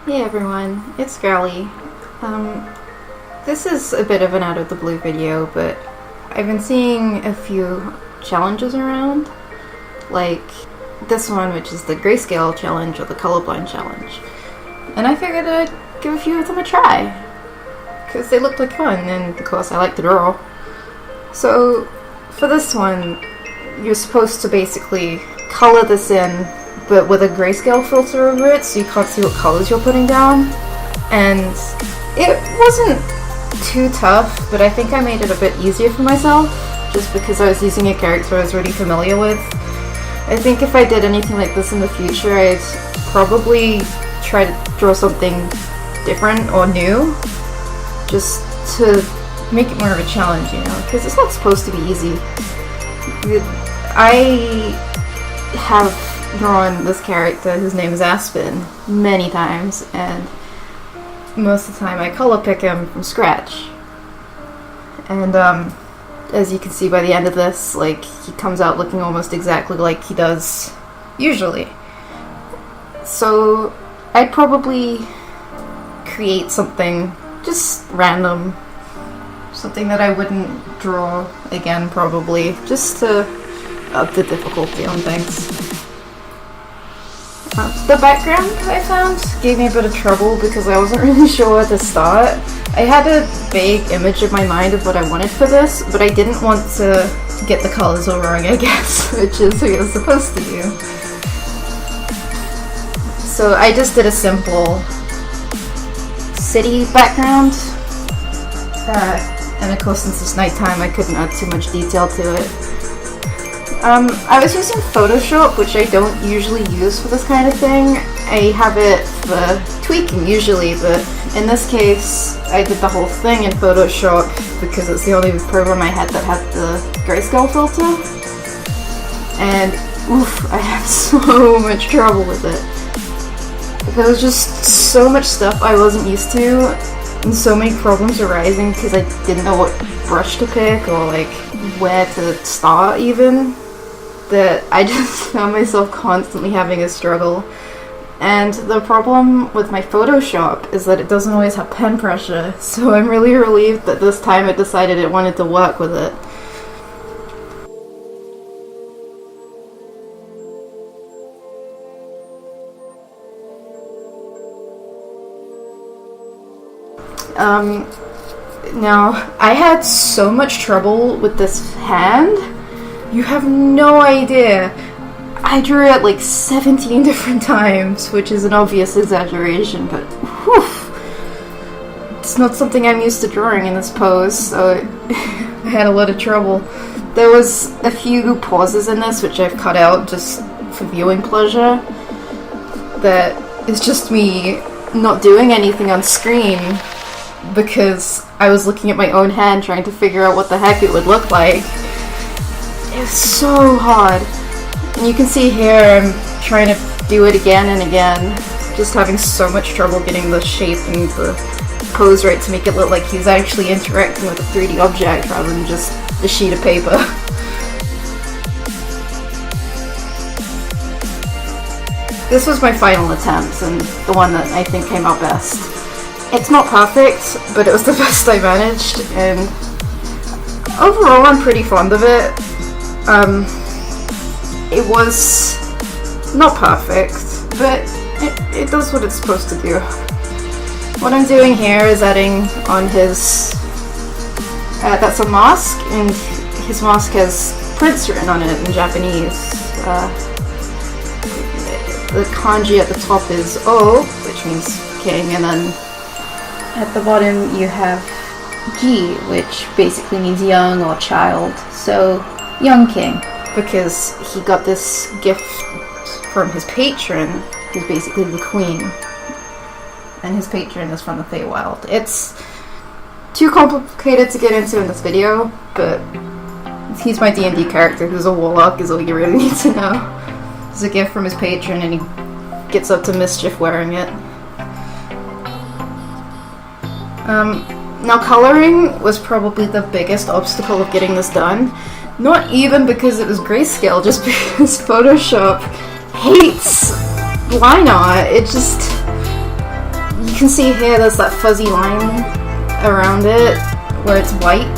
Hey everyone, it's Girly. This is a bit of an out of the blue video, but I've been seeing a few challenges around, like this one, which is the grayscale challenge or the colorblind challenge. And I figured I'd give a few of them a try, because they looked like fun, and of course I like to draw. So for this one, you're supposed to basically color this in, but with a grayscale filter over it, so you can't see what colors you're putting down. And it wasn't too tough, but I think I made it a bit easier for myself, just because I was using a character I was already familiar with. I think if I did anything like this in the future, I'd probably try to draw something different or new, just to make it more of a challenge, you know, because it's not supposed to be easy. I have drawn this character, whose name is Aspen, many times, and most of the time I color pick him from scratch. And as you can see by the end of this, like, he comes out looking almost exactly like he does usually. So I'd probably create something just random, something that I wouldn't draw again probably, just to up the difficulty on things. The background I found gave me a bit of trouble because I wasn't really sure where to start. I had a vague image in my mind of what I wanted for this, but I didn't want to get the colors all wrong, I guess, which is what you're supposed to do. So I just did a simple city background, and of course since it's nighttime I couldn't add too much detail to it. I was using Photoshop, which I don't usually use for this kind of thing. I have it for tweaking usually, but in this case I did the whole thing in Photoshop because it's the only program I had that had the grayscale filter. And oof, I had so much trouble with it. There was just so much stuff I wasn't used to, and so many problems arising because I didn't know what brush to pick or like where to start even, that I just found myself constantly having a struggle. And the problem with my Photoshop is that it doesn't always have pen pressure, so I'm really relieved that this time it decided it wanted to work with it. Now, I had so much trouble with this hand, you have no idea. I drew it like 17 different times, which is an obvious exaggeration, but whew, it's not something I'm used to drawing in this pose, so I had a lot of trouble. There was a few pauses in this which I've cut out just for viewing pleasure, that is just me not doing anything on screen because I was looking at my own hand trying to figure out what the heck it would look like. It was so hard. And you can see here I'm trying to do it again and again, just having so much trouble getting the shape and the pose right to make it look like he's actually interacting with a 3D object rather than just a sheet of paper. This was my final attempt, and the one that I think came out best. It's not perfect, but it was the best I managed, and overall I'm pretty fond of it. It was not perfect, but it does what it's supposed to do. What I'm doing here is adding on his, that's a mask, and his mask has prints written on it in Japanese. The kanji at the top is O, which means king, and then at the bottom you have Ji, which basically means young or child, so young king, because he got this gift from his patron, who's basically the queen, and his patron is from the Feywild. It's too complicated to get into in this video, but he's my D&D character who's a warlock is all you really need to know. It's a gift from his patron and he gets up to mischief wearing it. Now coloring was probably the biggest obstacle of getting this done. Not even because it was grayscale, just because Photoshop hates line art. It just... You can see here there's that fuzzy line around it where it's white.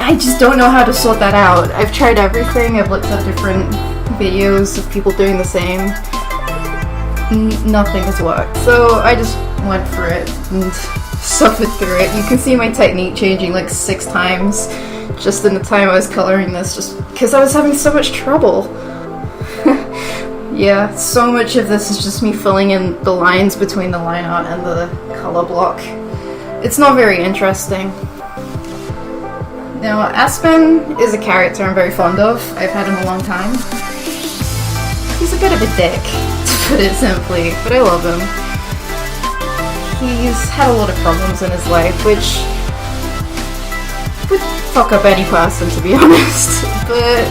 I just don't know how to sort that out. I've tried everything. I've looked at different videos of people doing the same. Nothing has worked. So I just went for it and suffered through it. You can see my technique changing like 6 times just in the time I was coloring this, just because I was having so much trouble. Yeah, so much of this is just me filling in the lines between the line art and the color block. It's not very interesting. Now, Aspen is a character I'm very fond of. I've had him a long time. He's a bit of a dick, to put it simply, but I love him. He's had a lot of problems in his life, which would fuck up any person, to be honest. But,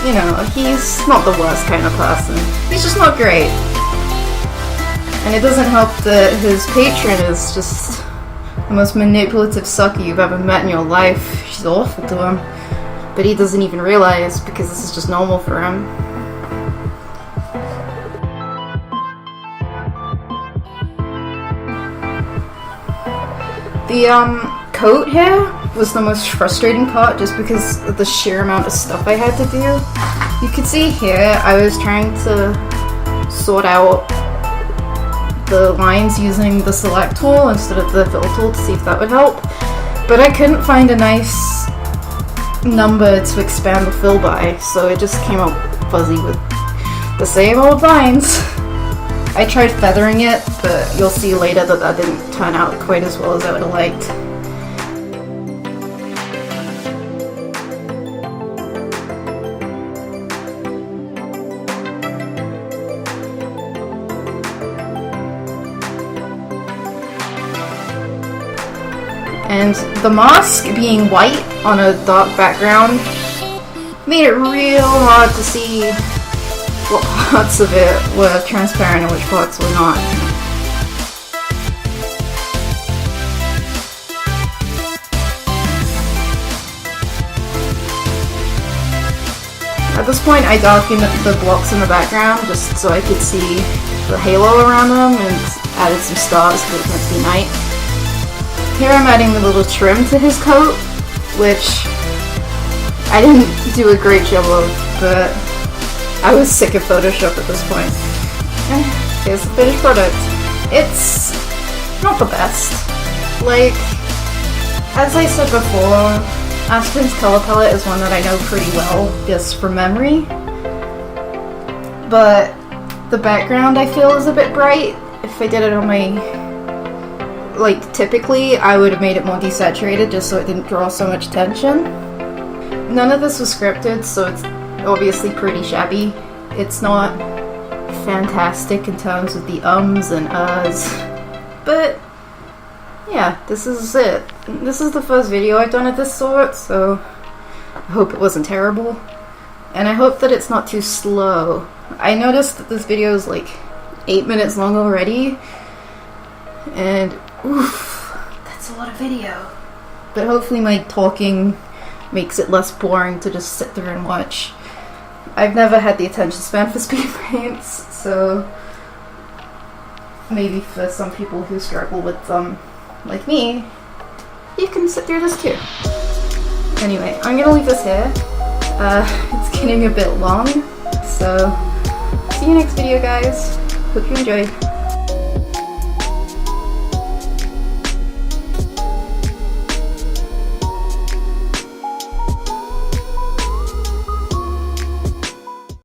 you know, he's not the worst kind of person. He's just not great. And it doesn't help that his patron is just the most manipulative sucker you've ever met in your life. She's awful to him. But he doesn't even realize, because this is just normal for him. The coat here was the most frustrating part, just because of the sheer amount of stuff I had to do. You can see here I was trying to sort out the lines using the select tool instead of the fill tool to see if that would help, but I couldn't find a nice number to expand the fill by, so it just came out fuzzy with the same old lines. I tried feathering it, but you'll see later that that didn't turn out quite as well as I would have liked. And the mask being white on a dark background made it real hard to see what parts of it were transparent and which parts were not. At this point I darkened the blocks in the background just so I could see the halo around them and added some stars because it was meant to be night. Here I'm adding a little trim to his coat, which I didn't do a great job of, but I was sick of Photoshop at this point. Here's the finished product. It's not the best. Like, as I said before, Aspen's color palette is one that I know pretty well, just from memory. But the background I feel is a bit bright. If I did it on my... like, typically, I would have made it more desaturated just so it didn't draw so much attention. None of this was scripted, so it's obviously pretty shabby. It's not fantastic in terms of the ums and uhs, but yeah, this is it. This is the first video I've done of this sort, so I hope it wasn't terrible. And I hope that it's not too slow. I noticed that this video is like 8 minutes long already, and oof, that's a lot of video. But hopefully my talking makes it less boring to just sit there and watch. I've never had the attention span for speed paints, so maybe for some people who struggle with them, like me, you can sit through this too. Anyway, I'm gonna leave this here. It's getting a bit long, so see you next video, guys. Hope you enjoyed.